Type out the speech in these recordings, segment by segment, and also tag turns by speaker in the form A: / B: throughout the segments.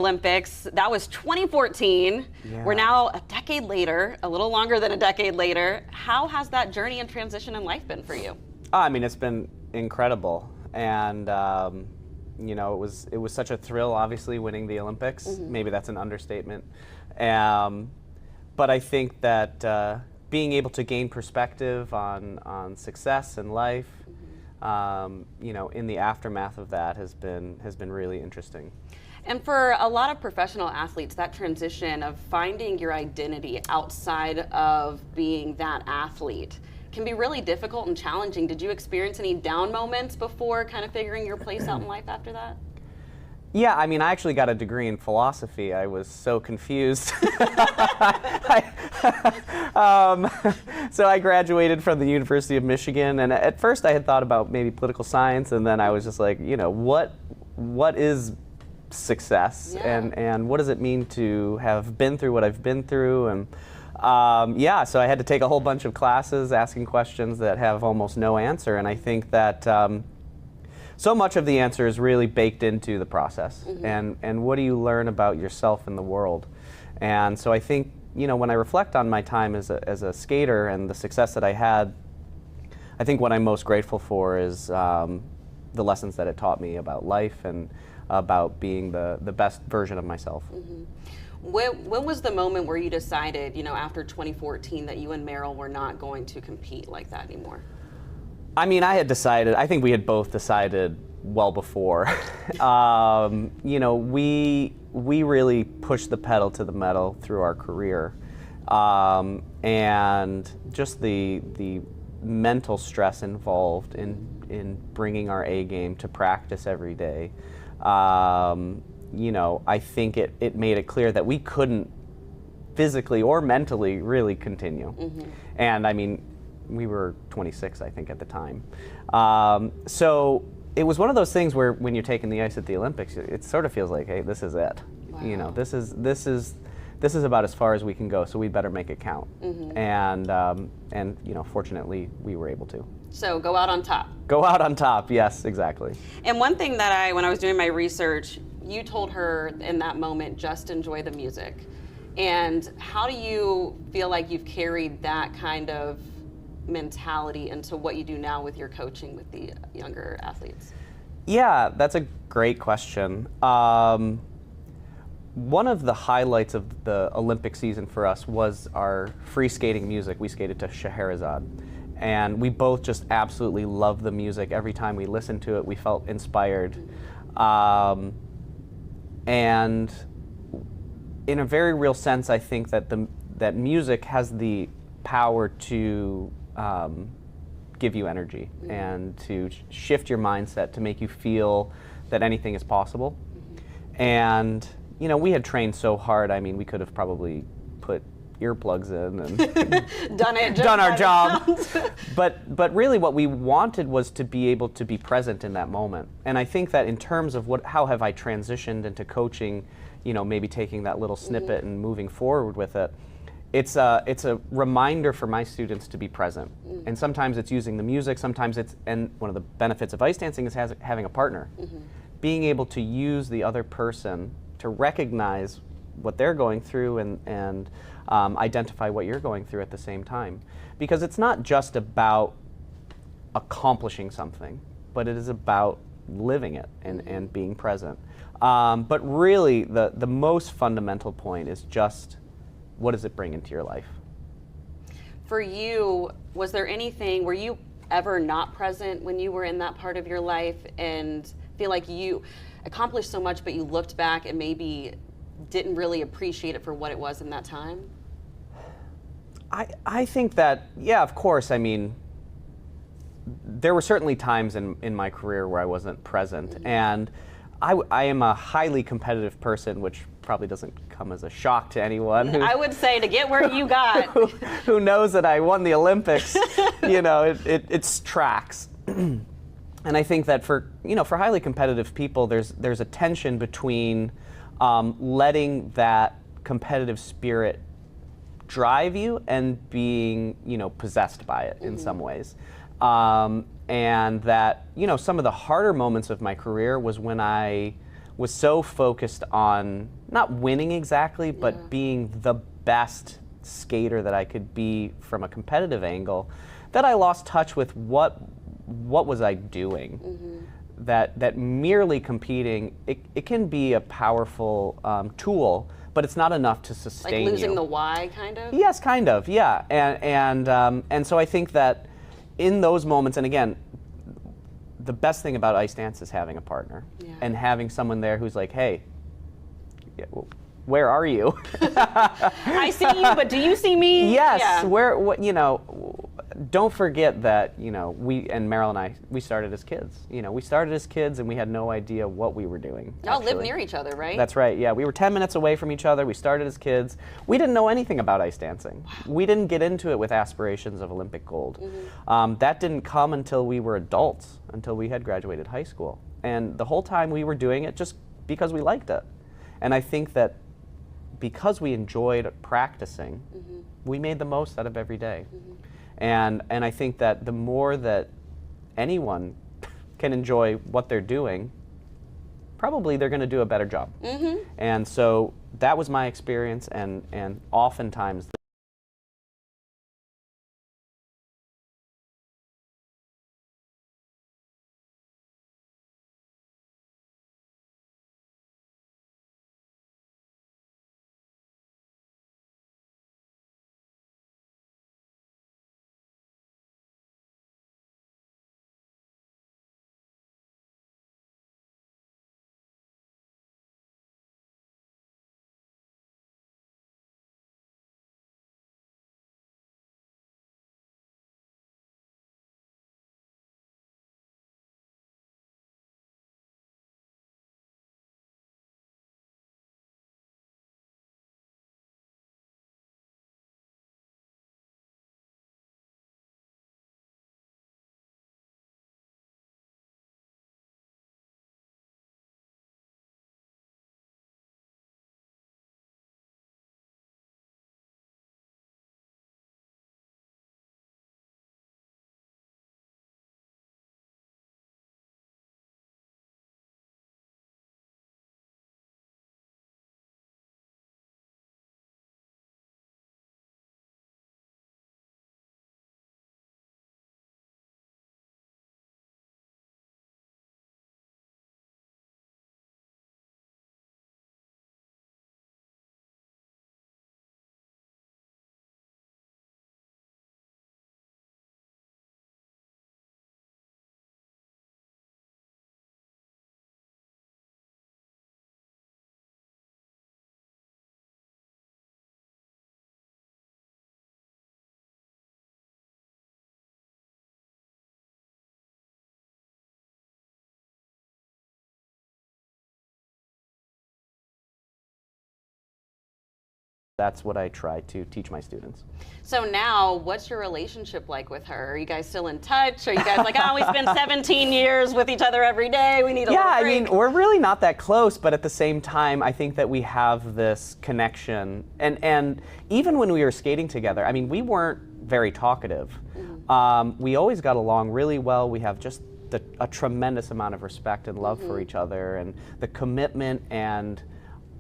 A: Olympics. That was 2014.
B: Yeah.
A: We're now a decade later, a little longer than a decade later. How has that journey and transition in life been for you?
B: I mean, it's been incredible, and you know, it was such a thrill. Obviously, winning the Olympics. Maybe that's an understatement, but I think that being able to gain perspective on success in life, you know, in the aftermath of that has been really interesting.
A: And for a lot of professional athletes, that transition of finding your identity outside of being that athlete can be really difficult and challenging. Did you experience any down moments before kind of figuring your place out in life after that?
B: Yeah, I mean, I actually got a degree in philosophy. I was so confused. So I graduated from the University of Michigan, and at first I had thought about maybe political science, and then I was just like, you know, what is success, and what does it mean to have been through what I've been through, and yeah, so I had to take a whole bunch of classes asking questions that have almost no answer, and I think that so much of the answer is really baked into the process, and what do you learn about yourself and the world. And so I think, you know, when I reflect on my time as a skater and the success that I had, I think what I'm most grateful for is the lessons that it taught me about life and about being the best version of myself.
A: When was the moment where you decided, you know, after 2014, that you and Meryl were not going to compete like that anymore?
B: I mean, I had decided, I think we had both decided well before. You know, we really pushed the pedal to the metal through our career. And just the mental stress involved in bringing our A game to practice every day. You know, I think it made it clear that we couldn't physically or mentally really continue. And I mean, we were 26, I think, at the time. So it was one of those things where when you're taking the ice at the Olympics, it sort of feels like, hey, this is it.
A: Wow.
B: You know, this is about as far as we can go, so we better make it count. And you know, fortunately, we were able to.
A: So go out on top.
B: Go out on top, yes, exactly.
A: And one thing that when I was doing my research, you told her in that moment, just enjoy the music. And how do you feel like you've carried that kind of mentality into what you do now with your coaching with the younger athletes?
B: Yeah, that's a great question. One of the highlights of the Olympic season for us was our free skating music. We skated to Scheherazade, and we both just absolutely loved the music. Every time we listened to it, we felt inspired. And in a very real sense, I think that that music has the power to give you energy and to shift your mindset, to make you feel that anything is possible. And you know, we had trained so hard. I mean, we could have probably put earplugs in and done our job. But really, what we wanted was to be able to be present in that moment. And I think that in terms of how have I transitioned into coaching, you know, maybe taking that little snippet and moving forward with it. It's a reminder for my students to be present. And sometimes it's using the music, sometimes and one of the benefits of ice dancing is having a partner. Being able to use the other person to recognize what they're going through and identify what you're going through at the same time. Because it's not just about accomplishing something, but it is about living it and being present. But really, the most fundamental point is just, what does it bring into your life?
A: For you, was there anything, were you ever not present when you were in that part of your life and feel like you accomplished so much, but you looked back and maybe didn't really appreciate it for what it was in that time?
B: I think that, yeah, of course. I mean, there were certainly times in my career where I wasn't present. And I am a highly competitive person, which probably doesn't come as a shock to anyone.
A: I would say, to get where you got.
B: who knows that I won the Olympics, you know, it's tracks. And I think that for highly competitive people, there's a tension between letting that competitive spirit drive you and being, you know, possessed by it in some ways. And that, you know, some of the harder moments of my career was when I was so focused on not winning exactly, but being the best skater that I could be from a competitive angle, that I lost touch with what was I doing. That merely competing, it can be a powerful tool, but it's not enough to sustain
A: Like losing
B: you.
A: the why, kind of?
B: Yes, kind of, yeah. And so I think that in those moments, and again, the best thing about ice dance is having a partner and having someone there who's like, hey, where are you?
A: I see you, but do you see me?
B: Yes,
A: Yeah.
B: don't forget that, we, and Meryl and I, we started as kids. We started as kids and we had no idea what we were doing.
A: Y'all live
B: actually.
A: near each other, right?
B: That's right, yeah. We were 10 minutes away from each other. We started as kids. We didn't know anything about ice dancing. We didn't get into it with aspirations of Olympic gold. That didn't come until we were adults, until we had graduated high school. And the whole time we were doing it just because we liked it. And I think that because we enjoyed practicing, we made the most out of every day. And I think that the more that anyone can enjoy what they're doing, probably they're going to do a better job. And so that was my experience, and oftentimes that's what I try to teach my students.
A: So now, what's your relationship like with her? Are you guys still in touch? Are you guys like, oh, we spend 17 years with each other every day, we need a little break?
B: I mean, we're really not that close, but at the same time, I think that we have this connection. And even when we were skating together, I mean, we weren't very talkative. We always got along really well. We have just a tremendous amount of respect and love for each other, and the commitment and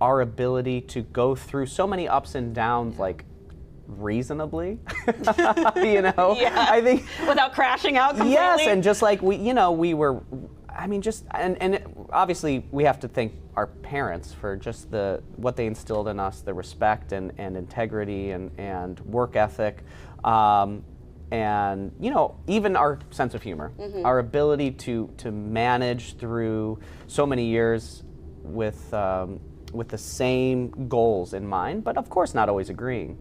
B: our ability to go through so many ups and downs, like reasonably, I think
A: without crashing out completely.
B: Yes, and just like we were, I mean, just obviously we have to thank our parents for just what they instilled in us, the respect and integrity and work ethic, and even our sense of humor, our ability to manage through so many years with the same goals in mind, but of course not always agreeing.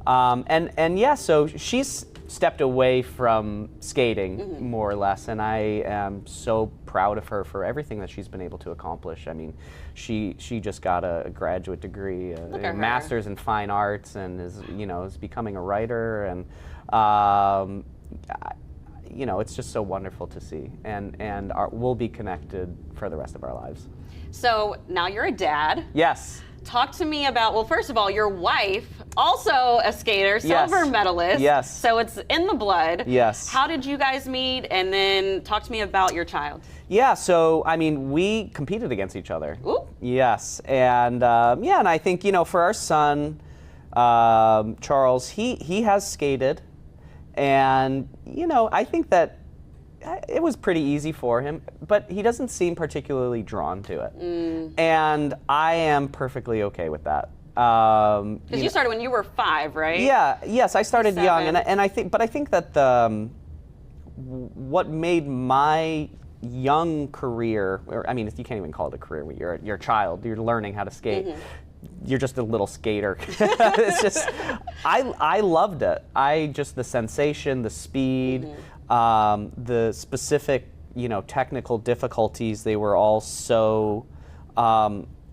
B: So she's stepped away from skating more or less, and I am so proud of her for everything that she's been able to accomplish. I mean, she just got a graduate degree, a master's in fine arts, and is becoming a writer, and it's just so wonderful to see, and we'll be connected for the rest of our lives.
A: So now you're a dad.
B: Yes.
A: talk to me about, well, first of all, your wife, also a skater, silver medalist.
B: Yes.
A: So it's in the blood.
B: Yes.
A: How did you guys meet? And then talk to me about your child.
B: Yeah, so I mean, we competed against each other.
A: Ooh.
B: Yes, and and I think, for our son, Charles, he has skated, and I think that it was pretty easy for him, but he doesn't seem particularly drawn to it, and I am perfectly okay with that.
A: Because you started when you were 5, right?
B: Yeah. Yes, I started
A: 7.
B: young, and I think that what made my young career, or I mean, you can't even call it a career. You're a child. You're learning how to skate. You're just a little skater. It's just, I loved it. The sensation, the speed, the specific, technical difficulties. They were all so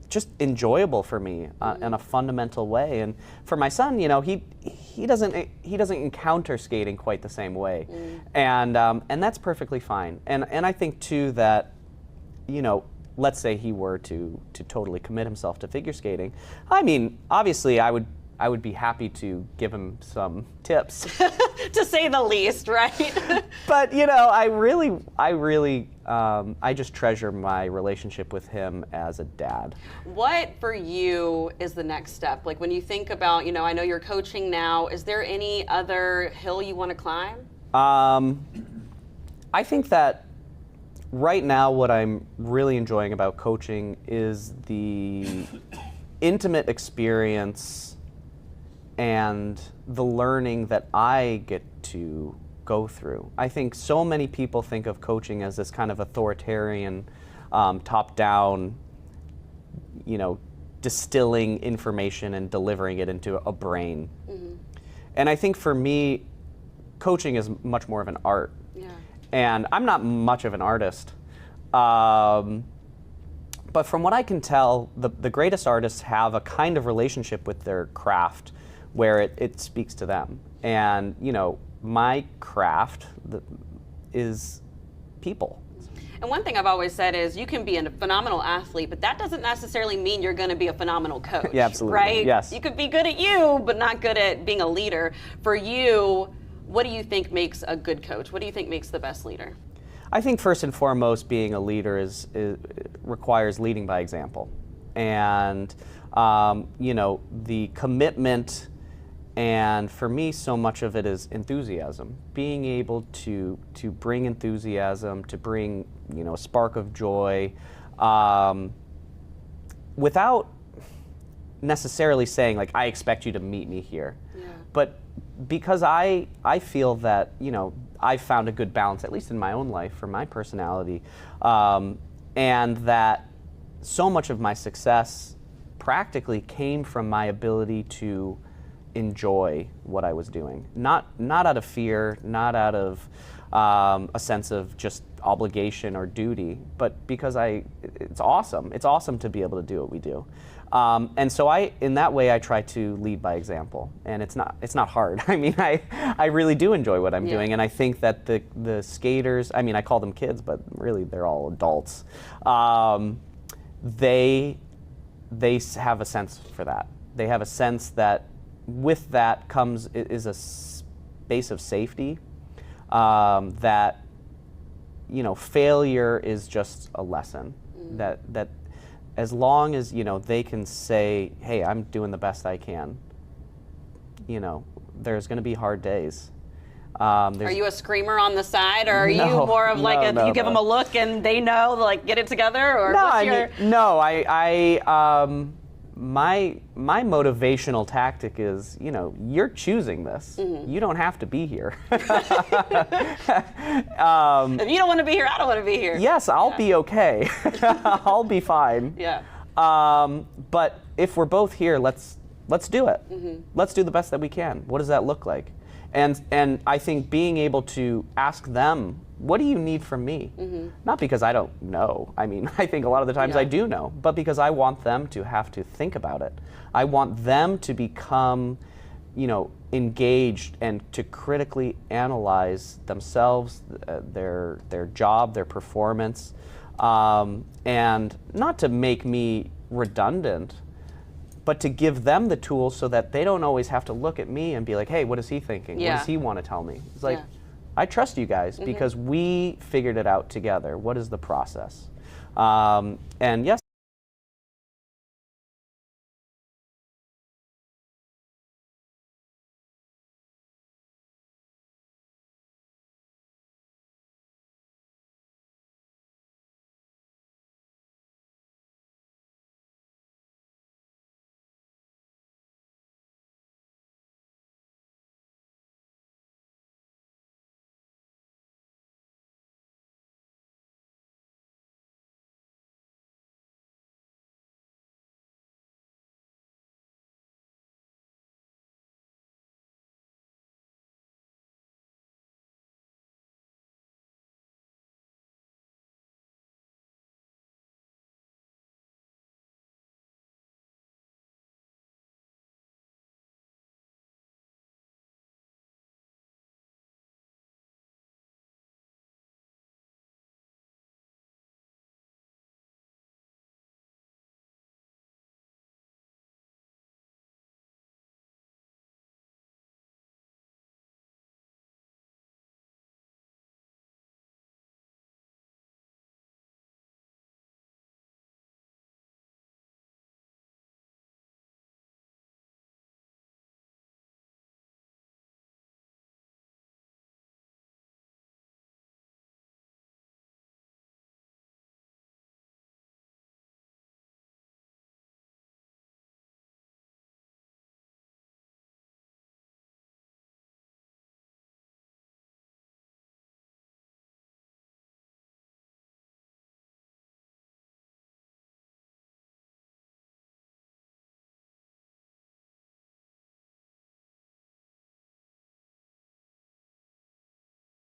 B: just enjoyable for me in a fundamental way. And for my son, he doesn't encounter skating quite the same way, and that's perfectly fine. And I think too that, let's say he were to totally commit himself to figure skating. I mean, obviously, I would be happy to give him some tips,
A: to say the least, right?
B: But I just treasure my relationship with him as a dad.
A: What for you is the next step? Like when you think about, I know you're coaching now, is there any other hill you want to climb?
B: I think that right now what I'm really enjoying about coaching is the intimate experience and the learning that I get to go through. I think so many people think of coaching as this kind of authoritarian, top-down, distilling information and delivering it into a brain. And I think for me, coaching is much more of an art.
A: Yeah.
B: And I'm not much of an artist. But from what I can tell, the greatest artists have a kind of relationship with their craft where it speaks to them. And, my craft is people.
A: And one thing I've always said is you can be a phenomenal athlete, but that doesn't necessarily mean you're going to be a phenomenal coach.
B: Yeah, absolutely.
A: Right?
B: Yes.
A: You could be good at you, but not good at being a leader. For you, what do you think makes a good coach? What do you think makes the best leader?
B: I think first and foremost, being a leader requires leading by example. And, the commitment. And for me, so much of it is enthusiasm. Being able to bring enthusiasm, to bring a spark of joy, without necessarily saying like I expect you to meet me here. Yeah. But because I feel that I've found a good balance, at least in my own life, for my personality, and that so much of my success practically came from my ability to enjoy what I was doing, not out of fear, not out of a sense of just obligation or duty, but because it's awesome. It's awesome to be able to do what we do, and so in that way I try to lead by example, and it's not hard. I mean, I really do enjoy what I'm doing, and I think that the skaters, I mean, I call them kids, but really they're all adults. They have a sense for that. They have a sense that with that is a space of safety, that failure is just a lesson. That as long as they can say, hey, I'm doing the best I can, there's going to be hard days. Are
A: you a screamer on the side, or are you more of like you give them a look and they know, like, get it together, or my motivational tactic is, you're choosing this. You don't have to be here. If you don't want to be here, I don't want to be here.
B: Yes, I'll be okay. I'll be fine.
A: Yeah.
B: But if we're both here, let's do it. Let's do the best that we can. What does that look like? And I think being able to ask them, what do you need from me? Not because I don't know. I mean, I think a lot of the times I do know, but because I want them to have to think about it. I want them to become, engaged and to critically analyze themselves, their job, their performance, and not to make me redundant, but to give them the tools so that they don't always have to look at me and be like, hey, what is he thinking? What does he want to tell me? It's like, I trust you guys because we figured it out together. What is the process? And yes,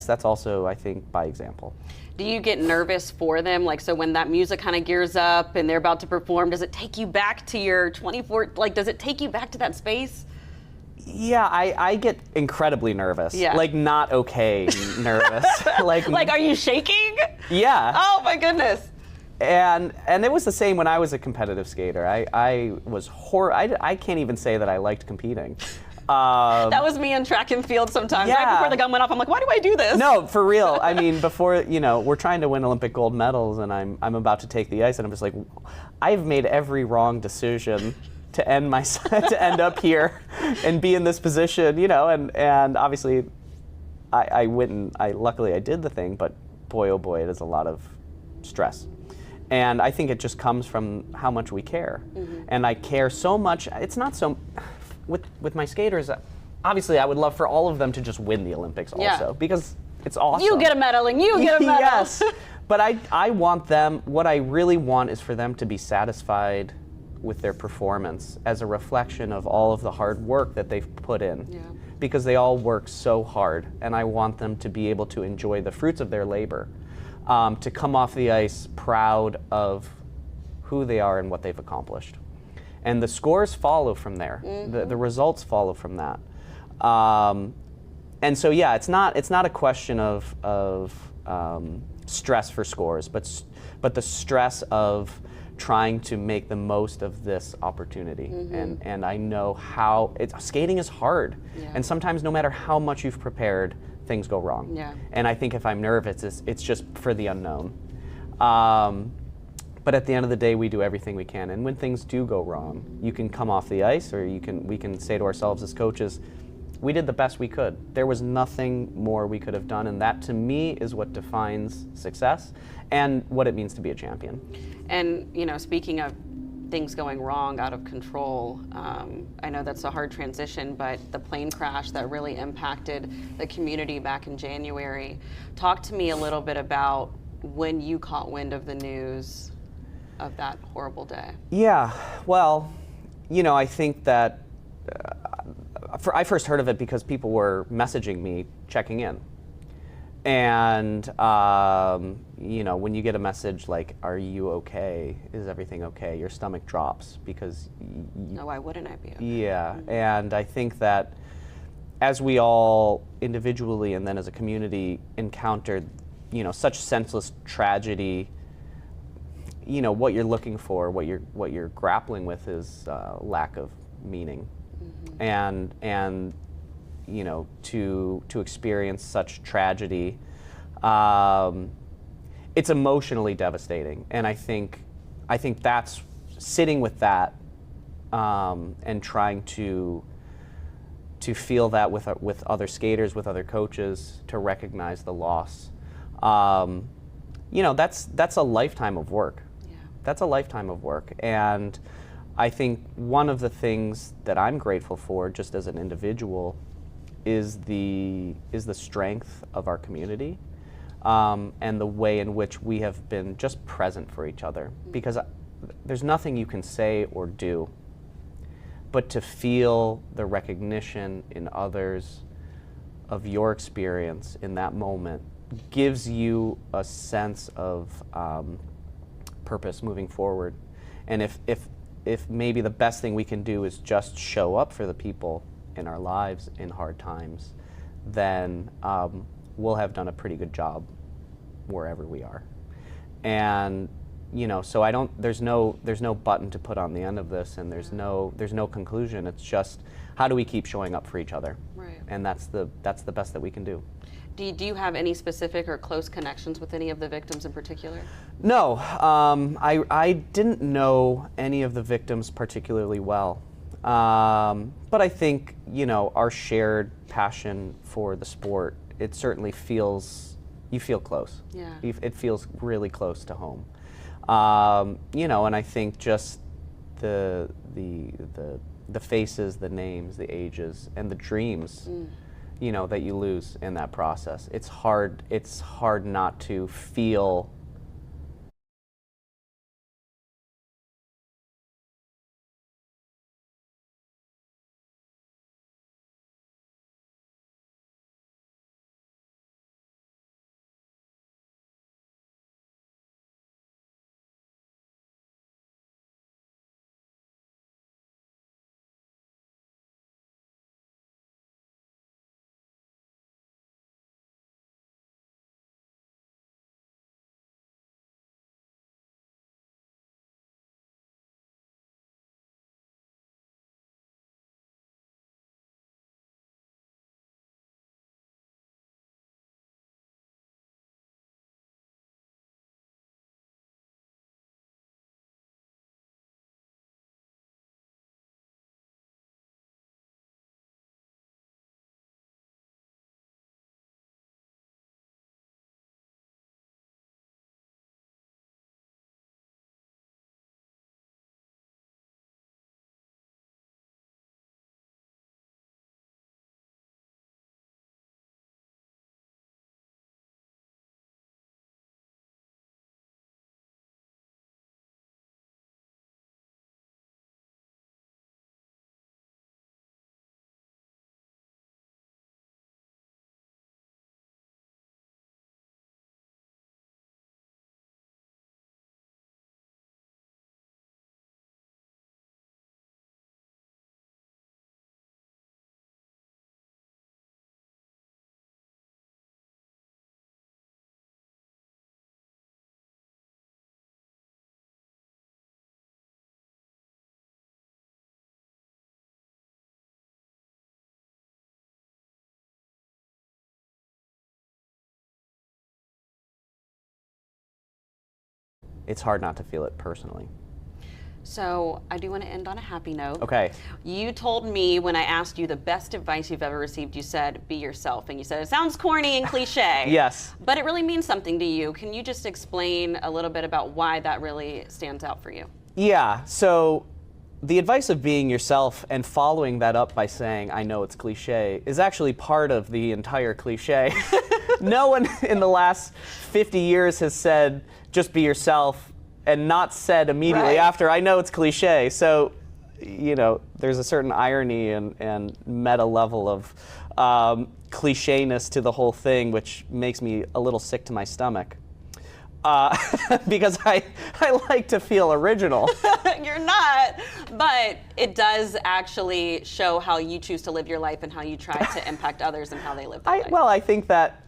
B: that's also, I think, by example.
A: Do you get nervous for them? Like, so when that music kind of gears up and they're about to perform, does it take you back to your 24, like, does it take you back to that space?
B: Yeah, I get incredibly nervous.
A: Yeah.
B: Like, not okay nervous. like,
A: are you shaking?
B: Yeah.
A: Oh my goodness.
B: And it was the same when I was a competitive skater. I was I can't even say that I liked competing.
A: That was me in track and field sometimes.
B: Yeah.
A: Right before the gun went off, I'm like, why do I do this?
B: No, for real. I mean, before, we're trying to win Olympic gold medals, and I'm about to take the ice, and I'm just like, I've made every wrong decision to end to end up here and be in this position, and obviously, I went and luckily I did the thing, but boy, oh boy, it is a lot of stress. And I think it just comes from how much we care. And I care so much. It's not so, with my skaters, obviously I would love for all of them to just win the Olympics also, because it's awesome.
A: You get a medal and you get a medal.
B: Yes, but I want them, what I really want is for them to be satisfied with their performance as a reflection of all of the hard work that they've put in.
A: Yeah.
B: Because they all work so hard, and I want them to be able to enjoy the fruits of their labor, to come off the ice proud of who they are and what they've accomplished. And the scores follow from there. The results follow from that. And so yeah, it's not a question of stress for scores, but the stress of trying to make the most of this opportunity. And I know how skating is hard. And sometimes no matter how much you've prepared, things go wrong. And I think if I'm nervous, it's just for the unknown. But at the end of the day, we do everything we can. And when things do go wrong, you can come off the ice, or we can say to ourselves as coaches, we did the best we could. There was nothing more we could have done, and that to me is what defines success and what it means to be a champion.
A: And speaking of things going wrong, out of control, I know that's a hard transition, but the plane crash that really impacted the community back in January. Talk to me a little bit about when you caught wind of the news of that horrible day.
B: Yeah, well, I think that I first heard of it because people were messaging me, checking in. And, when you get a message like, are you okay? Is everything okay? Your stomach drops because...
A: No, why wouldn't I be okay?
B: Yeah, and I think that as we all individually and then as a community encountered, such senseless tragedy, what you're looking for, what you're grappling with is lack of meaning, and to experience such tragedy, it's emotionally devastating, and I think that's sitting with that, and trying to feel that with other skaters, with other coaches, to recognize the loss. That's a lifetime of work.
A: Yeah.
B: That's a lifetime of work, and I think one of the things that I'm grateful for, just as an individual, is the strength of our community, and the way in which we have been just present for each other. Because there's nothing you can say or do, but to feel the recognition in others of your experience in that moment gives you a sense of purpose moving forward. And if maybe the best thing we can do is just show up for the people in our lives in hard times, then we'll have done a pretty good job wherever we are. And so there's no button to put on the end of this, and there's no conclusion. It's just, how do we keep showing up for each other?
A: Right.
B: And that's the best that we can do.
A: Do you have any specific or close connections with any of the victims in particular?
B: No, I didn't know any of the victims particularly well. But I think, our shared passion for the sport, it certainly you feel close.
A: Yeah.
B: It feels really close to home. And I think just the faces, the names, the ages, and the dreams, that you lose in that process. It's hard not to feel it's hard not to feel it personally.
A: So I do want to end on a happy note.
B: Okay.
A: You told me when I asked you the best advice you've ever received, you said, be yourself. And you said, it sounds corny and cliche.
B: Yes.
A: But it really means something to you. Can you just explain a little bit about why that really stands out for you?
B: Yeah, so the advice of being yourself and following that up by saying, I know it's cliche, is actually part of the entire cliche. No one in the last 50 years has said, just be yourself, and not said immediately after, I know it's cliche. So, there's a certain irony and meta level of cliche-ness to the whole thing, which makes me a little sick to my stomach. Because I like to feel original.
A: You're not, but it does actually show how you choose to live your life and how you try to impact others and how they live their life.
B: Well, I think that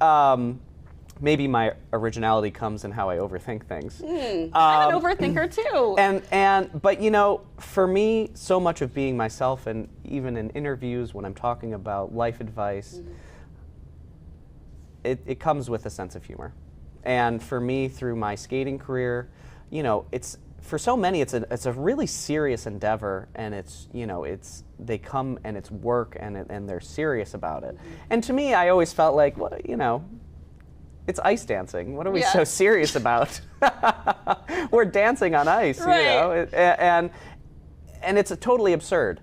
B: maybe my originality comes in how I overthink things.
A: I'm an overthinker too.
B: But you know, for me, so much of being myself, and even in interviews when I'm talking about life advice, it comes with a sense of humor. And for me, through my skating career, you know, it's for so many, it's a really serious endeavor, and they come and it's work, and they're serious about it. And to me, I always felt like, well, you know, it's ice dancing. What are we so serious about? We're dancing on ice, you know, and it's totally absurd.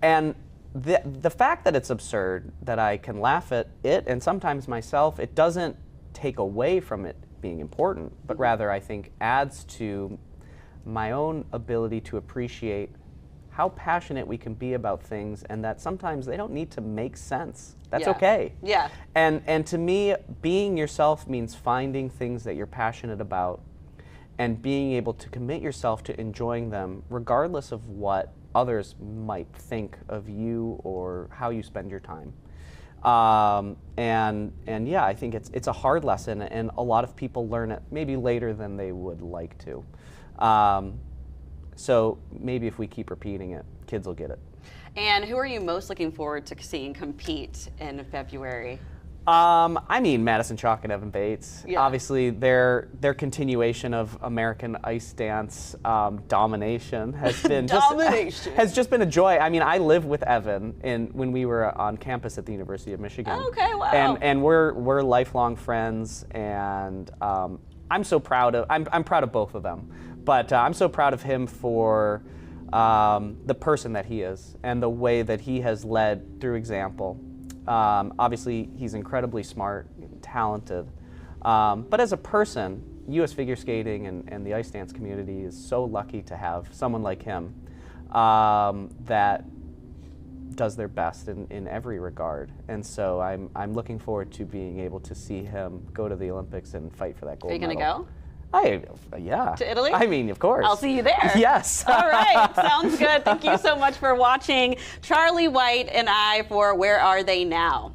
B: And the fact that it's absurd, that I can laugh at it and sometimes myself, it doesn't take away from it being important, but rather I think adds to my own ability to appreciate how passionate we can be about things, and that sometimes they don't need to make sense. That's okay.
A: Yeah.
B: And to me, being yourself means finding things that you're passionate about and being able to commit yourself to enjoying them regardless of what others might think of you or how you spend your time. And yeah, I think it's a hard lesson, and a lot of people learn it maybe later than they would like to. So maybe if we keep repeating it, kids will get it.
A: And who are you most looking forward to seeing compete in February?
B: I mean, Madison Chalk and Evan Bates.
A: Yeah.
B: Obviously, their continuation of American ice dance domination has been has just been a joy. I mean, I live with Evan when we were on campus at the University of Michigan.
A: Okay, wow.
B: And we're lifelong friends, and I'm so proud of I'm proud of both of them, but I'm so proud of him for the person that he is and the way that he has led through example. Obviously, he's incredibly smart, talented, but as a person, U.S. figure skating and the ice dance community is so lucky to have someone like him that does their best in every regard. And so I'm looking forward to being able to see him go to the Olympics and fight for that gold medal.
A: Are you going to go?
B: Yeah.
A: To Italy?
B: I mean, of course.
A: I'll see you there.
B: Yes.
A: All right. Sounds good. Thank you so much for watching Charlie White and I for Where Are They Now?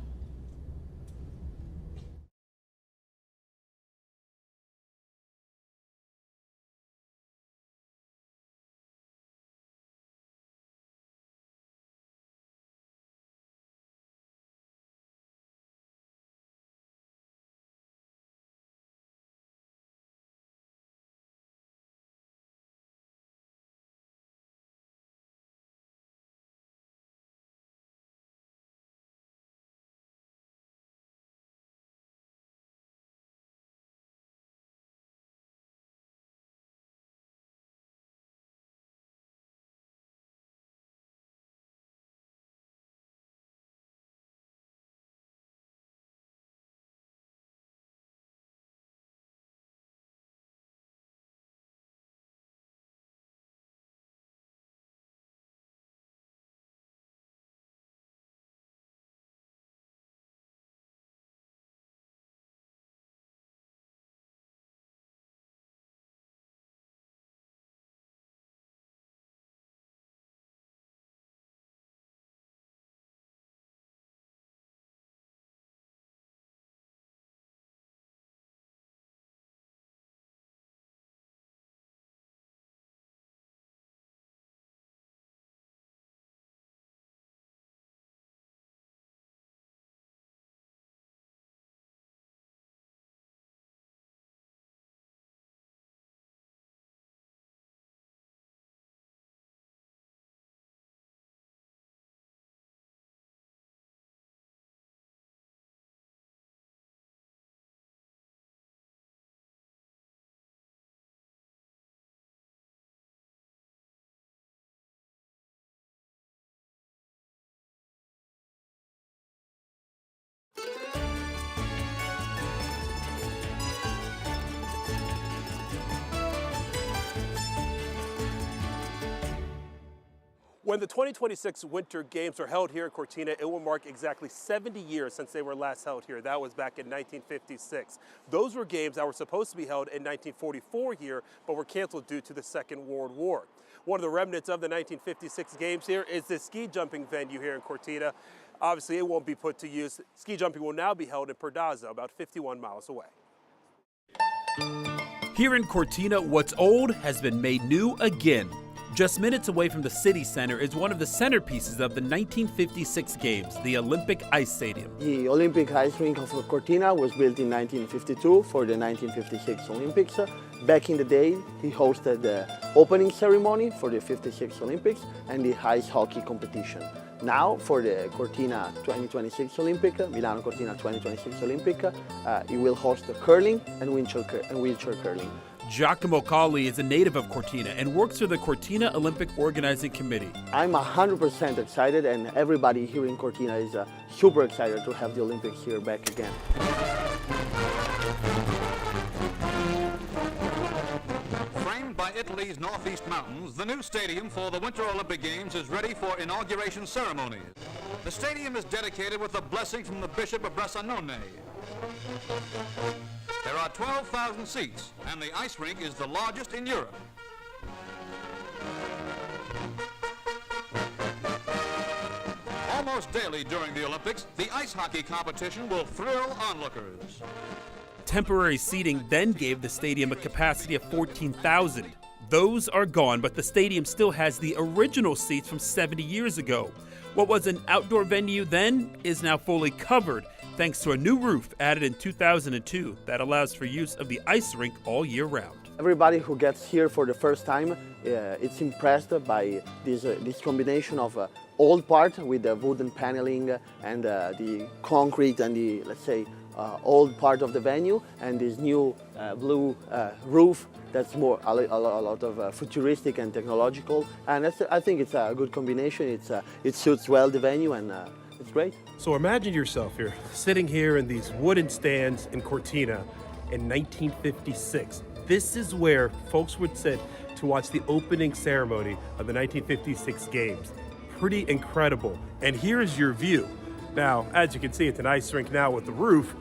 C: When the 2026 Winter Games are held here in Cortina, it will mark exactly 70 years since they were last held here. That was back in 1956. Those were games that were supposed to be held in 1944 here, but were canceled due to the Second World War. One of the remnants of the 1956 games here is this ski jumping venue here in Cortina. Obviously, it won't be put to use. Ski jumping will now be held in Perdazzo, about 51 miles away. Here in Cortina, what's old has been made new again. Just minutes away from the city center is one of the centerpieces of the 1956 Games, the Olympic Ice Stadium.
D: The Olympic ice rink of Cortina was built in 1952 for the 1956 Olympics. Back in the day, he hosted the opening ceremony for the 56 Olympics and the ice hockey competition. Now, for the Cortina 2026 Olympic, Milano Cortina 2026 Olympic, he will host curling and wheelchair curling.
C: Giacomo Colli is a native of Cortina and works for the Cortina Olympic Organizing Committee.
D: I'm 100% excited, and everybody here in Cortina is super excited to have the Olympics here back again.
E: Framed by Italy's northeast mountains, the new stadium for the Winter Olympic Games is ready for inauguration ceremonies. The stadium is dedicated with a blessing from the Bishop of Bressanone. There are 12,000 seats, and the ice rink is the largest in Europe. Almost daily during the Olympics, the ice hockey competition will thrill onlookers.
C: Temporary seating then gave the stadium a capacity of 14,000. Those are gone, but the stadium still has the original seats from 70 years ago. What was an outdoor venue then is now fully covered, thanks to a new roof added in 2002 that allows for use of the ice rink all year round.
D: Everybody who gets here for the first time, it's impressed by this combination of old part with the wooden paneling and the concrete and the, let's say, old part of the venue, and this new blue roof that's more a lot of futuristic and technological, and I think it's a good combination. It suits well the venue, and it's great.
C: So imagine yourself here, sitting here in these wooden stands in Cortina in 1956. This is where folks would sit to watch the opening ceremony of the 1956 Games. Pretty incredible. And here is your view. Now, as you can see, it's an ice rink now with the roof,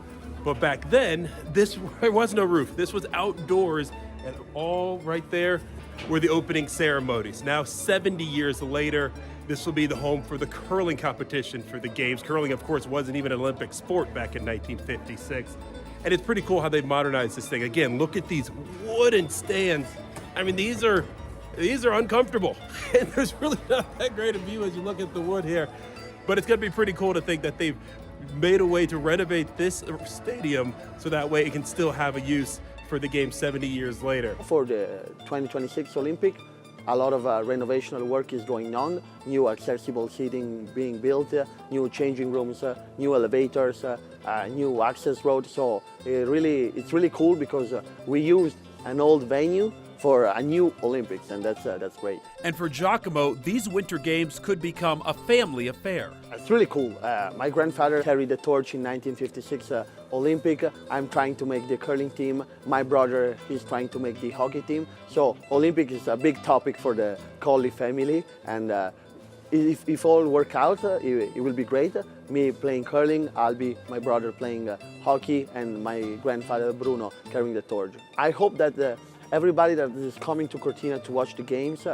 C: but back then, there was no roof. This was outdoors, and all right there were the opening ceremonies. Now, 70 years later, this will be the home for the curling competition for the Games. Curling, of course, wasn't even an Olympic sport back in 1956. And it's pretty cool how they modernized this thing. Again, look at these wooden stands. I mean, these are uncomfortable. And there's really not that great a view as you look at the wood here. But it's gonna be pretty cool to think that they've made a way to renovate this stadium so that way it can still have a use for the game 70 years later.
D: For the 2026 Olympic, a lot of renovational work is going on. New accessible seating being built, new changing rooms, new elevators, new access roads. So it's really cool because we used an old venue for a new Olympics, and that's great.
C: And for Giacomo, these Winter Games could become a family affair.
D: It's really cool. My grandfather carried the torch in 1956 Olympic. I'm trying to make the curling team. My brother is trying to make the hockey team. So Olympic is a big topic for the Colli family, and if all work out, it will be great. Me playing curling, I'll be my brother playing hockey, and my grandfather Bruno carrying the torch. I hope that everybody that is coming to Cortina to watch the games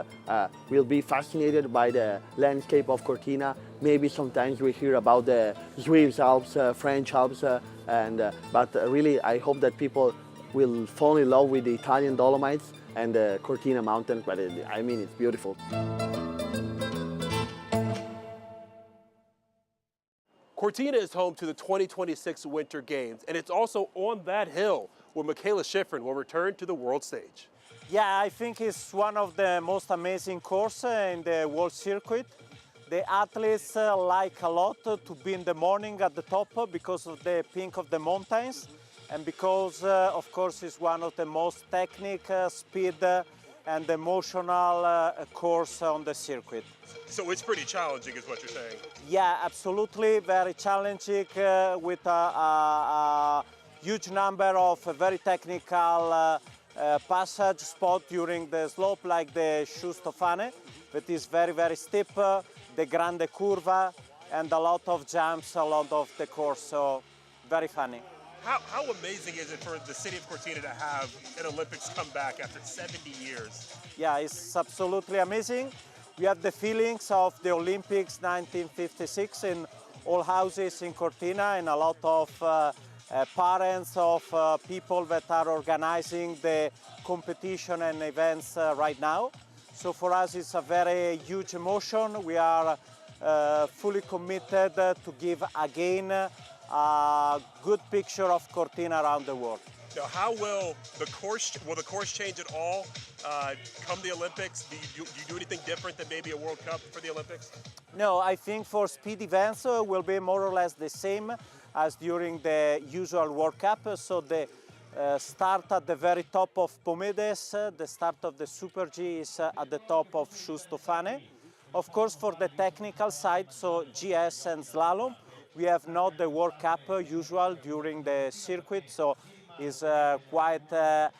D: will be fascinated by the landscape of Cortina. Maybe sometimes we hear about the Swiss Alps, French Alps, but really I hope that people will fall in love with the Italian Dolomites and the Cortina Mountains, but I mean, it's beautiful.
C: Cortina is home to the 2026 Winter Games, and it's also on that hill where Michaela Schifrin will return to the world stage.
F: Yeah, I think it's one of the most amazing courses in the world circuit. The athletes like a lot to be in the morning at the top because of the pink of the mountains, and because, of course, it's one of the most technical, speed, and emotional course on the circuit.
C: So it's pretty challenging, is what you're saying?
F: Yeah, absolutely, very challenging with a huge number of very technical passage spot during the slope, like the Giustofane, that is very, very steep, the Grande Curva, and a lot of jumps along of the course, so very funny.
C: How amazing is it for the city of Cortina to have an Olympics come back after 70 years?
F: Yeah, it's absolutely amazing. We have the feelings of the Olympics 1956 in all houses in Cortina, and a lot of parents of people that are organizing the competition and events right now. So for us it's a very huge emotion. We are fully committed to give again a good picture of Cortina around the world.
C: Now, how will the course change at all come the Olympics? Do you do anything different than maybe a World Cup for the Olympics?
F: No, I think for speed events will be more or less the same as during the usual World Cup. So the start at the very top of Pomedes, the start of the Super G is at the top of Giustofane. Of course, for the technical side, so GS and slalom, we have not the World Cup usual during the circuit, so it's quite a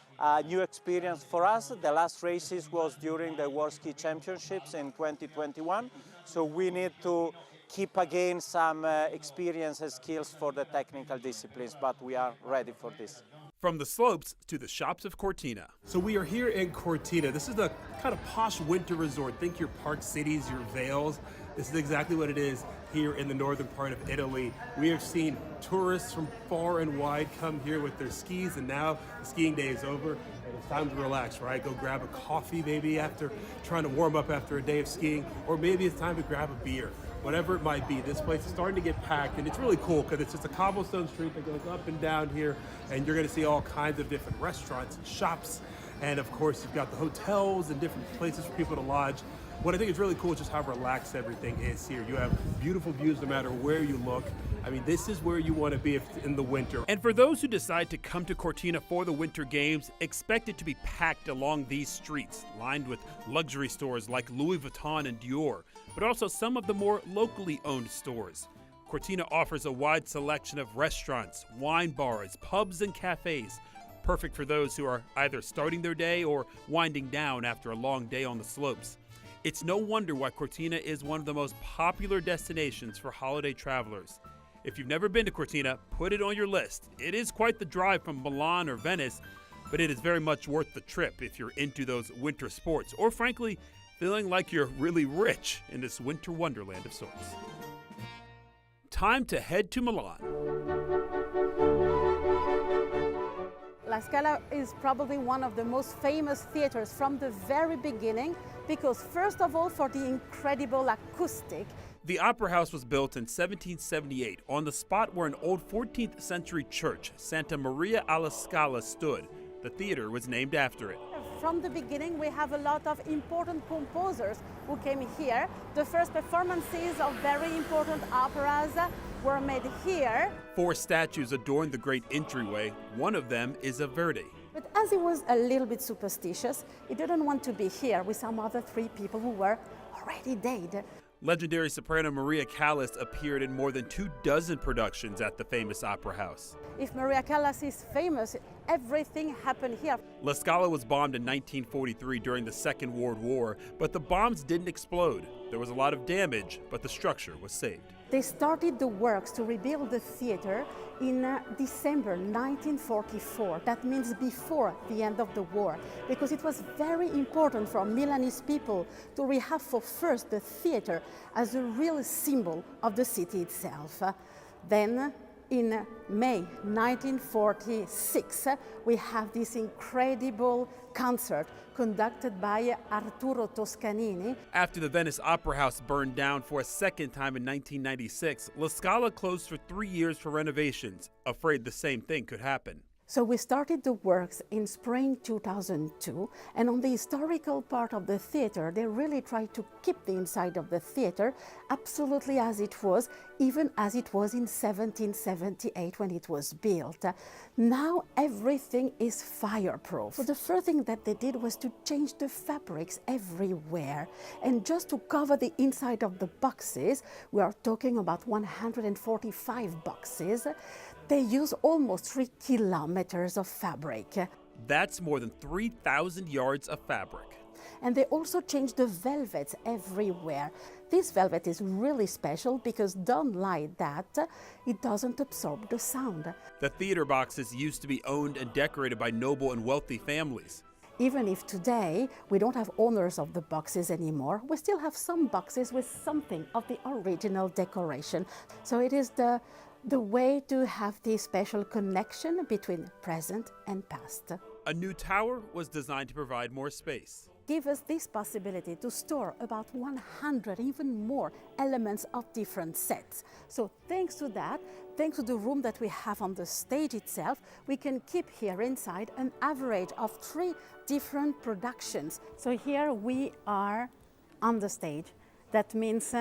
F: new experience for us. The last races was during the World Ski Championships in 2021, so we need to keep again some experience and skills for the technical disciplines, but we are ready for this.
C: From the slopes to the shops of Cortina. So we are here in Cortina. This is the kind of posh winter resort. Think your park cities, your vales. This is exactly what it is here in the northern part of Italy. We have seen tourists from far and wide come here with their skis, and now the skiing day is over and it's time to relax, right? Go grab a coffee maybe after trying to warm up after a day of skiing, or maybe it's time to grab a beer. Whatever it might be, this place is starting to get packed, and it's really cool because it's just a cobblestone street that goes up and down here, and you're going to see all kinds of different restaurants and shops, and of course you've got the hotels and different places for people to lodge. What I think is really cool is just how relaxed everything is here. You have beautiful views no matter where you look. I mean, this is where you want to be in the winter. And for those who decide to come to Cortina for the Winter Games, expect it to be packed along these streets, lined with luxury stores like Louis Vuitton and Dior, but also some of the more locally owned stores. Cortina offers a wide selection of restaurants, wine bars, pubs, and cafes, perfect for those who are either starting their day or winding down after a long day on the slopes. It's no wonder why Cortina is one of the most popular destinations for holiday travelers. If you've never been to Cortina, put it on your list. It is quite the drive from Milan or Venice, but it is very much worth the trip if you're into those winter sports, or frankly, feeling like you're really rich in this winter wonderland of sorts. Time to head to Milan.
G: La Scala is probably one of the most famous theaters from the very beginning because, first of all, for the incredible acoustic.
C: The Opera House was built in 1778 on the spot where an old 14th century church, Santa Maria alla Scala, stood. The theater was named after it.
G: From the beginning, we have a lot of important composers who came here. The first performances of very important operas were made here.
C: 4 statues adorn the great entryway. One of them is of Verdi.
G: But as he was a little bit superstitious, he didn't want to be here with some other 3 people who were already dead.
C: Legendary soprano Maria Callas appeared in more than 24 productions at the famous Opera House.
G: If Maria Callas is famous, everything happened here.
C: La Scala was bombed in 1943 during the Second World War, but the bombs didn't explode. There was a lot of damage, but the structure was saved.
G: They started the works to rebuild the theater in December 1944. That means before the end of the war, because it was very important for Milanese people to rehab for first the theater as a real symbol of the city itself. Then in May 1946, we have this incredible concert conducted by Arturo Toscanini.
C: After the Venice Opera House burned down for a second time in 1996, La Scala closed for 3 years for renovations, afraid the same thing could happen.
G: So we started the works in spring 2002, and on the historical part of the theater, they really tried to keep the inside of the theater absolutely as it was, even as it was in 1778 when it was built. Now everything is fireproof. So the first thing that they did was to change the fabrics everywhere. And just to cover the inside of the boxes, we are talking about 145 boxes, they use almost 3 kilometers of fabric.
C: That's more than 3,000 yards of fabric.
G: And they also changed the velvets everywhere. This velvet is really special because done like that, it doesn't absorb the sound.
C: The theater boxes used to be owned and decorated by noble and wealthy families.
G: Even if today we don't have owners of the boxes anymore, we still have some boxes with something of the original decoration. So it is the the way to have this special connection between present and past.
C: A new tower was designed to provide more space.
G: Give us this possibility to store about 100, even more elements of different sets. So thanks to that, thanks to the room that we have on the stage itself, we can keep here inside an average of 3 different productions. So here we are on the stage. That means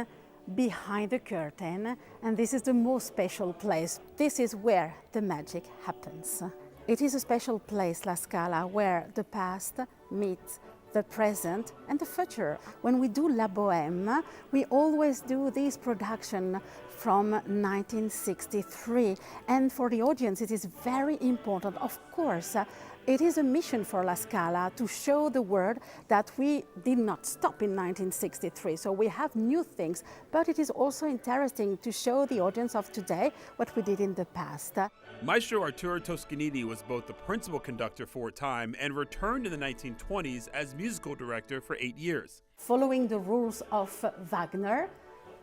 G: behind the curtain, and this is the most special place. This is where the magic happens. It is a special place, La Scala, where the past meets the present and the future. When we do La Bohème, we always do this production from 1963. And for the audience, it is very important. Of course, it is a mission for La Scala to show the world that we did not stop in 1963. So we have new things, but it is also interesting to show the audience of today what we did in the past.
C: Maestro Arturo Toscanini was both the principal conductor for a time and returned in the 1920s as musical director for 8 years.
G: Following the rules of Wagner,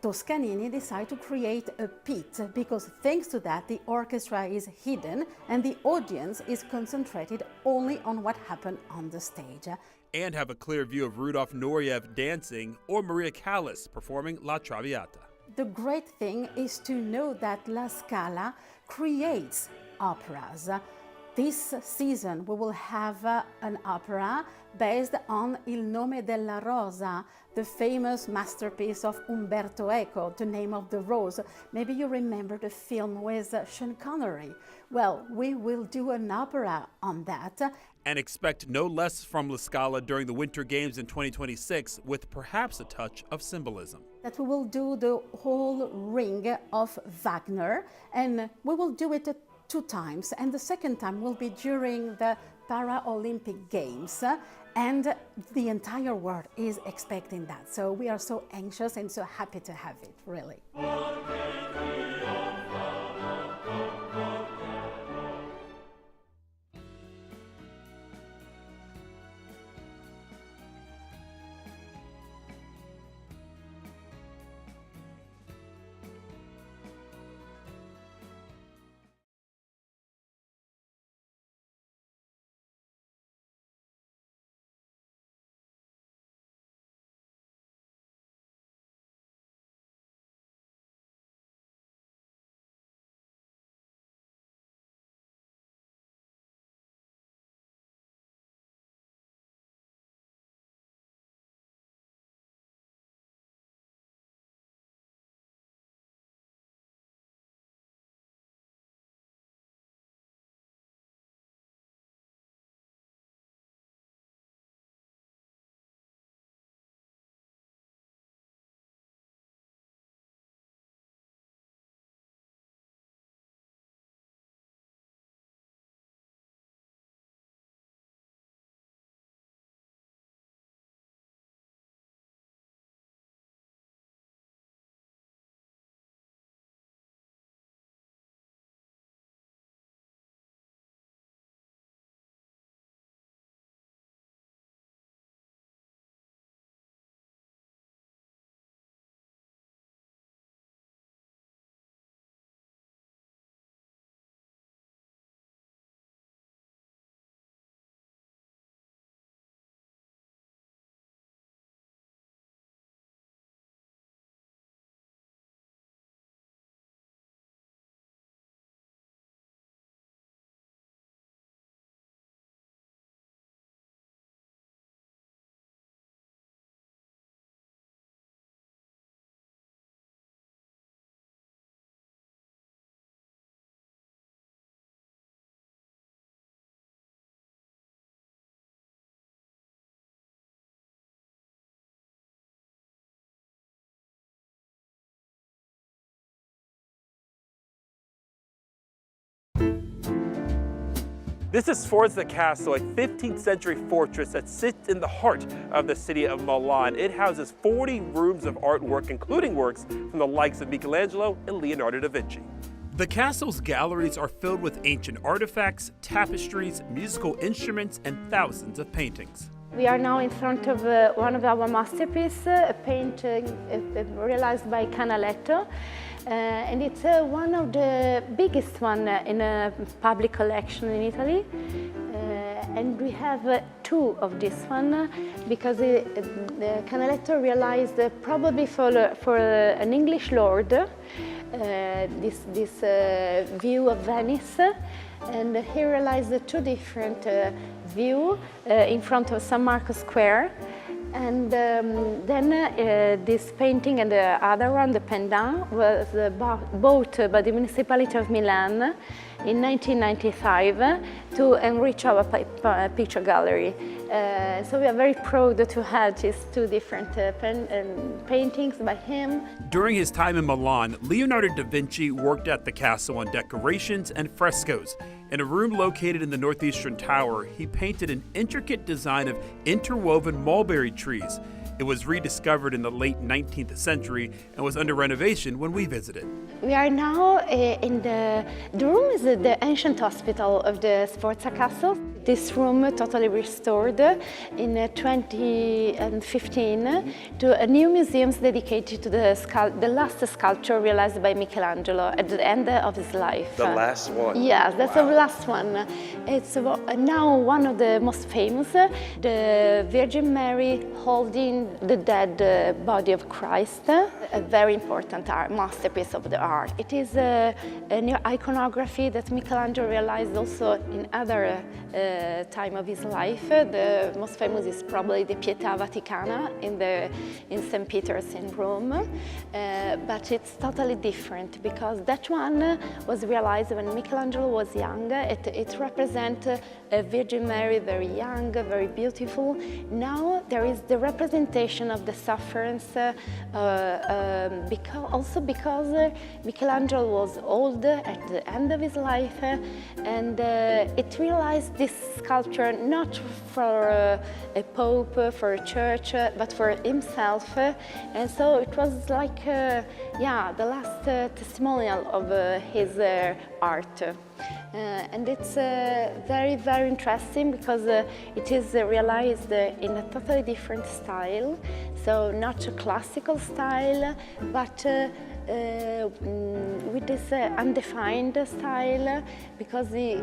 G: Toscanini decided to create a pit because thanks to that the orchestra is hidden and the audience is concentrated only on what happened on the stage.
C: And have a clear view of Rudolf Nureyev dancing or Maria Callas performing La Traviata.
G: The great thing is to know that La Scala creates operas. This season we will have an opera based on Il nome della rosa, the famous masterpiece of Umberto Eco, The Name of the Rose. Maybe you remember the film with Sean Connery. Well, we will do an opera on that.
C: And expect no less from La Scala during the Winter Games in 2026, with perhaps a touch of symbolism.
G: That we will do the whole ring of Wagner, and we will do it 2 times, and the second time will be during the Paralympic Games, and the entire world is expecting that. So we are so anxious and so happy to have it, really.
C: This is Sforza Castle, a 15th century fortress that sits in the heart of the city of Milan. It houses 40 rooms of artwork, including works from the likes of Michelangelo and Leonardo da Vinci. The castle's galleries are filled with ancient artifacts, tapestries, musical instruments, and thousands of paintings.
H: We are now in front of one of our masterpieces, a painting realized by Canaletto. and it's one of the biggest one in a public collection in Italy. And we have two of this one because the Canaletto realized probably for an English lord this view of Venice, and he realized the two different view in front of San Marco Square. And then this painting and the other one, the pendant, was bought by the municipality of Milan in 1995 to enrich our picture gallery. So we are very proud to have these two different paintings by him.
C: During his time in Milan, Leonardo da Vinci worked at the castle on decorations and frescoes. In a room located in the northeastern tower, he painted an intricate design of interwoven mulberry trees. It was rediscovered in the late 19th century and was under renovation when we visited.
H: We are now in the room is the ancient hospital of the Sforza Castle. This room totally restored in 2015 to a new museum dedicated to the last sculpture realized by Michelangelo at the end of his life.
I: The last one?
H: Yes, that's the last one. It's now one of the most famous, the Virgin Mary holding the dead body of Christ, a very important masterpiece of the art. It is a new iconography that Michelangelo realized also in other time of his life. The most famous is probably the Pietà Vaticana in St. Peter's in Rome, but it's totally different because that one was realized when Michelangelo was young. It represents a Virgin Mary very young, very beautiful. Now there is the representation of the sufferance, because Michelangelo was old at the end of his life, and it realized this sculpture not for a pope, for a church, but for himself, and so it was like the last testimonial of his art. And it's very, very interesting because it is realized in a totally different style, so not a classical style, but with this undefined style, because he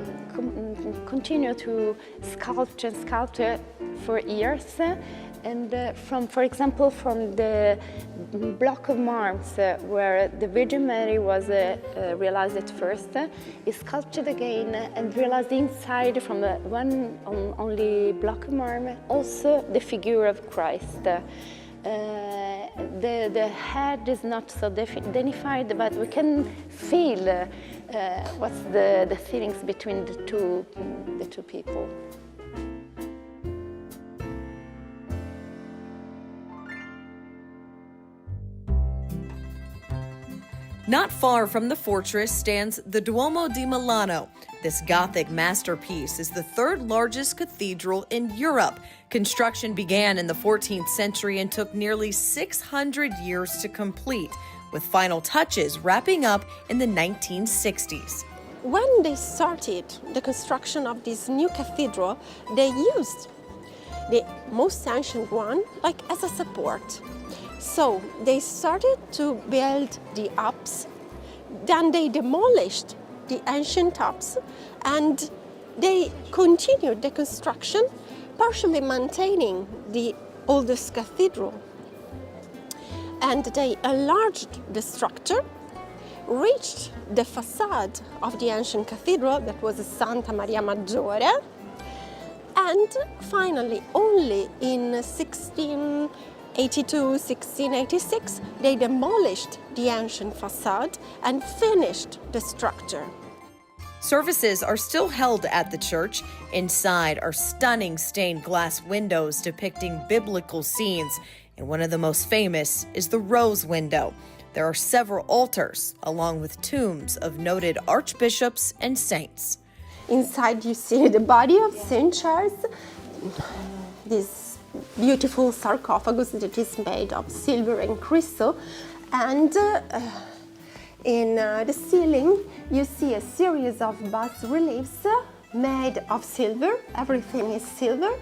H: continued to sculpt for years. And for example, from the block of marbles where the Virgin Mary was realized at first, he sculpted again and realized inside from one only block of marble also the figure of Christ. The head is not so identified, but we can feel what's the feelings between the two people.
J: Not far from the fortress stands the Duomo di Milano. This Gothic masterpiece is the third largest cathedral in Europe. Construction began in the 14th century and took nearly 600 years to complete, with final touches wrapping up in the 1960s.
K: When they started the construction of this new cathedral, they used the most ancient one as a support. So they started to build the apse, then they demolished the ancient apse, and they continued the construction, partially maintaining the oldest cathedral. And they enlarged the structure, reached the facade of the ancient cathedral, that was Santa Maria Maggiore, and finally, only in 1686, they demolished the ancient facade and finished the structure.
J: Services are still held at the church. Inside are stunning stained glass windows depicting biblical scenes, and one of the most famous is the rose window. There are several altars, along with tombs of noted archbishops and saints.
K: Inside you see the body of St. Charles, this beautiful sarcophagus that is made of silver and crystal, and in the ceiling you see a series of bas reliefs made of silver. Everything is silver,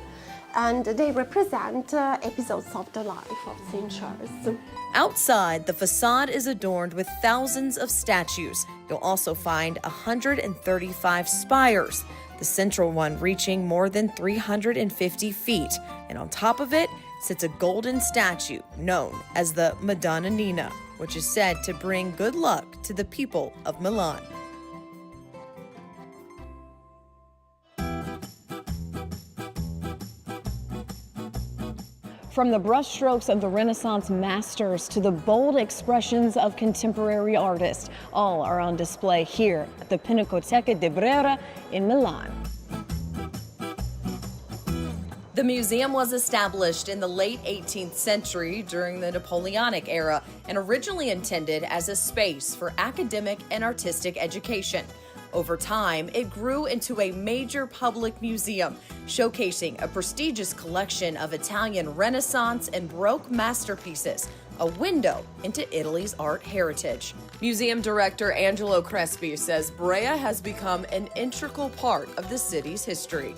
K: and they represent episodes of the life of St. Charles.
J: Outside, the facade is adorned with thousands of statues. You'll also find 135 spires, the central one reaching more than 350 feet. And on top of it sits a golden statue known as the Madonna Nina, which is said to bring good luck to the people of Milan.
I: From the brushstrokes of the Renaissance masters to the bold expressions of contemporary artists, all are on display here at the Pinacoteca di Brera in Milan.
J: The museum was established in the late 18th century during the Napoleonic era and originally intended as a space for academic and artistic education. Over time, it grew into a major public museum, showcasing a prestigious collection of Italian Renaissance and Baroque masterpieces, a window into Italy's art heritage. Museum director Angelo Crespi says Brea has become an integral part of the city's history.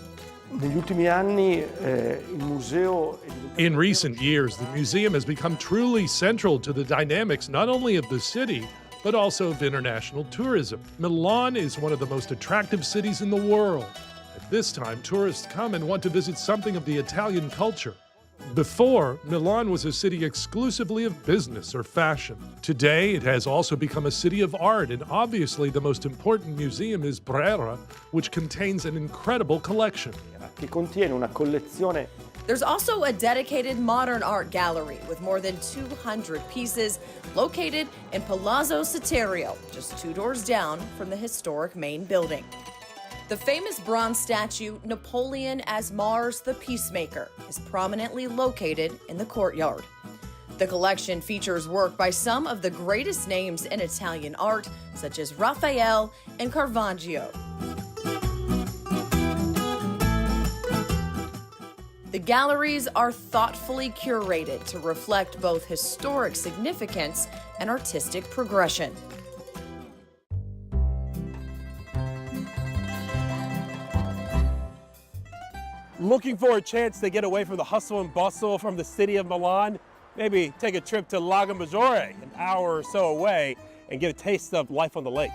L: In recent years, the museum has become truly central to the dynamics not only of the city, but also of international tourism. Milan is one of the most attractive cities in the world. At this time, tourists come and want to visit something of the Italian culture. Before, Milan was a city exclusively of business or fashion. Today, it has also become a city of art, and obviously the most important museum is Brera, which contains an incredible collection.
J: There's also a dedicated modern art gallery with more than 200 pieces located in Palazzo Soterio, just 2 doors down from the historic main building. The famous bronze statue, Napoleon as Mars the Peacemaker, is prominently located in the courtyard. The collection features work by some of the greatest names in Italian art, such as Raphael and Caravaggio. The galleries are thoughtfully curated to reflect both historic significance and artistic progression.
C: Looking for a chance to get away from the hustle and bustle from the city of Milan? Maybe take a trip to Lake Maggiore, an hour or so away, and get a taste of life on the lake.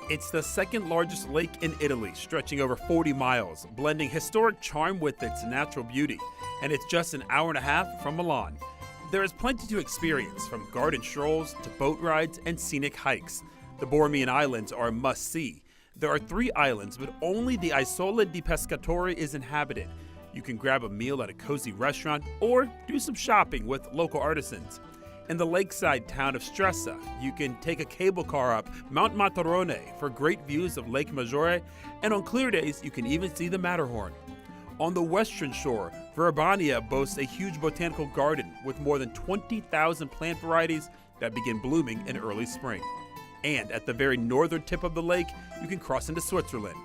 C: It's the second largest lake in Italy, stretching over 40 miles, blending historic charm with its natural beauty. And it's just an hour and a half from Milan. There is plenty to experience, from garden strolls to boat rides and scenic hikes. The Borromean Islands are a must-see. There are 3 islands, but only the Isola di Pescatori is inhabited. You can grab a meal at a cozy restaurant or do some shopping with local artisans. In the lakeside town of Stresa, you can take a cable car up Mount Matarone for great views of Lake Maggiore, and on clear days, you can even see the Matterhorn. On the western shore, Verbania boasts a huge botanical garden with more than 20,000 plant varieties that begin blooming in early spring. And at the very northern tip of the lake, you can cross into Switzerland.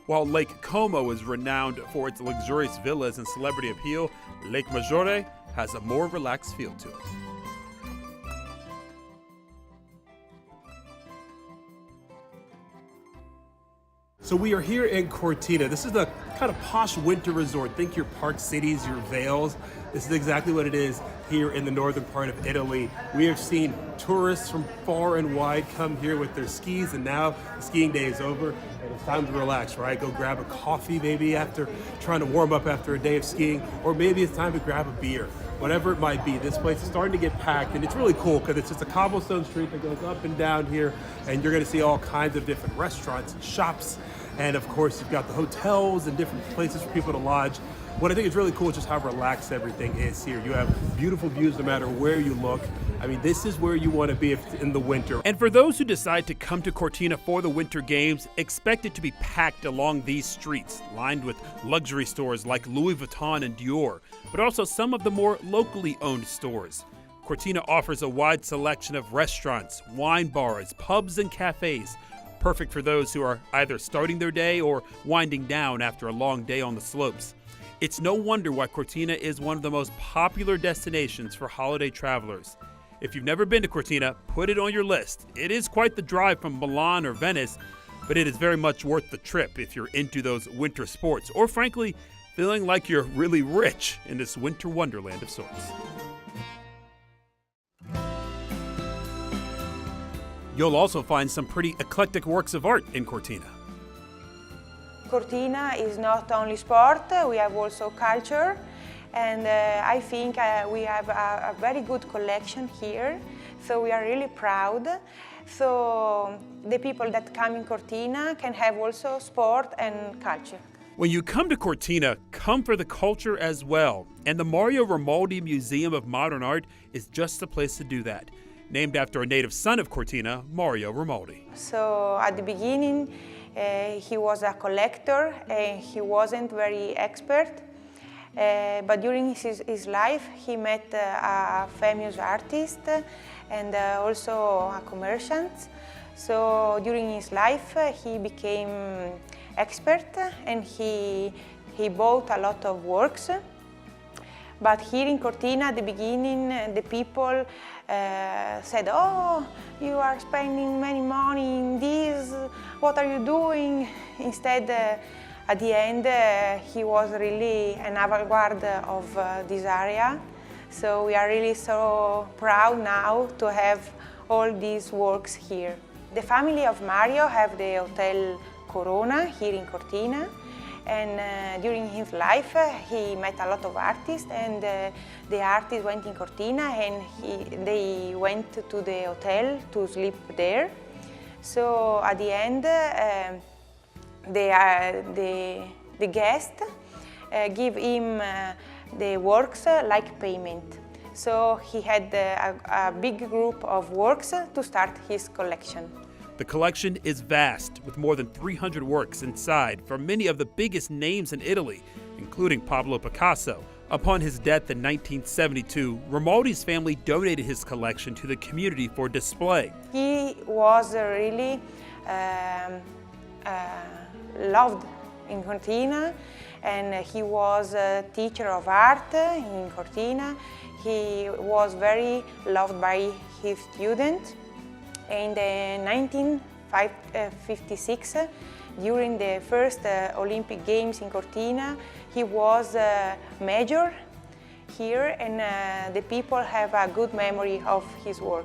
C: While Lake Como is renowned for its luxurious villas and celebrity appeal, Lake Maggiore has a more relaxed feel to it. So we are here in Cortina. This is the kind of posh winter resort. Think your park cities, your vales. This is exactly what it is here in the northern part of Italy. We have seen tourists from far and wide come here with their skis, and now the skiing day is over and it's time to relax, right? Go grab a coffee maybe after trying to warm up after a day of skiing, or maybe it's time to grab a beer. Whatever it might be, this place is starting to get packed, and it's really cool because it's just a cobblestone street that goes up and down here, and you're going to see all kinds of different restaurants and shops. And of course, you've got the hotels and different places for people to lodge. What I think is really cool is just how relaxed everything is here. You have beautiful views no matter where you look. I mean, this is where you want to be in the winter. And for those who decide to come to Cortina for the Winter Games, expect it to be packed along these streets, lined with luxury stores like Louis Vuitton and Dior, but also some of the more locally owned stores. Cortina offers a wide selection of restaurants, wine bars, pubs, and cafes, perfect for those who are either starting their day or winding down after a long day on the slopes. It's no wonder why Cortina is one of the most popular destinations for holiday travelers. If you've never been to Cortina, put it on your list. It is quite the drive from Milan or Venice, but it is very much worth the trip if you're into those winter sports, or frankly, feeling like you're really rich in this winter wonderland of sorts. You'll also find some pretty eclectic works of art in Cortina.
M: Cortina is not only sport, we have also culture, and I think we have a very good collection here, so we are really proud. So the people that come in Cortina can have also sport and culture.
C: When you come to Cortina, come for the culture as well, and the Mario Romaldi Museum of Modern Art is just the place to do that. Named after a native son of Cortina, Mario Romaldi.
M: So at the beginning, he was a collector and he wasn't very expert, but during his life he met a famous artist and also a commerciant. So during his life he became expert and he bought a lot of works. But here in Cortina, at the beginning, the people said, "Oh, you are spending many money in this, what are you doing?" Instead, at the end, he was really an avant-garde of this area. So we are really so proud now to have all these works here. The family of Mario have the Hotel Corona here in Cortina. And during his life, he met a lot of artists, and the artists went in Cortina, and they went to the hotel to sleep there. So at the end, the guest give him the works like payment. So he had a big group of works to start his collection.
C: The collection is vast, with more than 300 works inside from many of the biggest names in Italy, including Pablo Picasso. Upon his death in 1972, Romaldi's family donated his collection to the community for display.
M: He was really loved in Cortina, and he was a teacher of art in Cortina. He was very loved by his students. In 1956, during the first Olympic Games in Cortina, he was major here, and the people have a good memory of his work.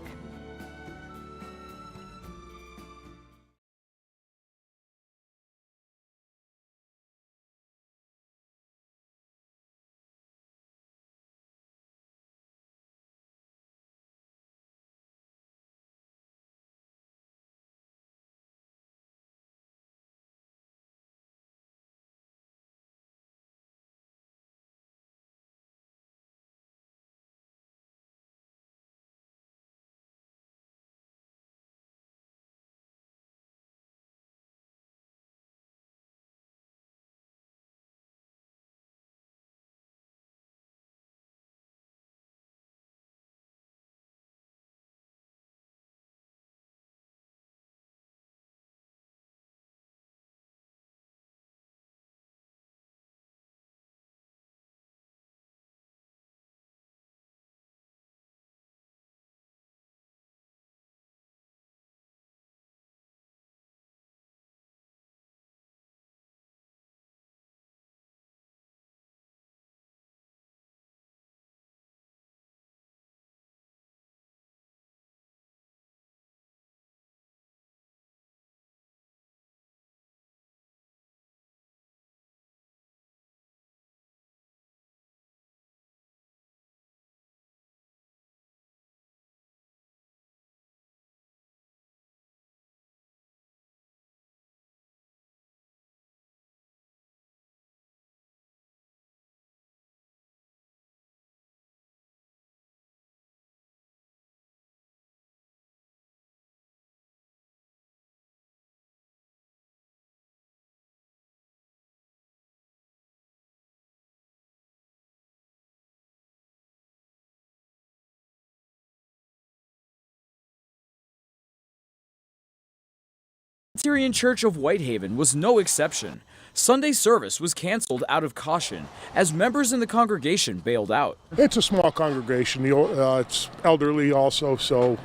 N: Presbyterian Church of Whitehaven was no exception. Sunday service was canceled out of caution as members in the congregation bailed out.
O: It's a small congregation. It's elderly also, so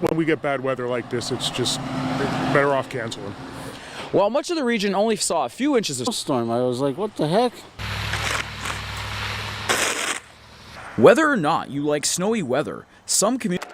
O: when we get bad weather like this, it's just better off canceling.
N: While much of the region only saw a few inches of
P: storm, I was like, what the heck?
N: Whether or not you like snowy weather, some communities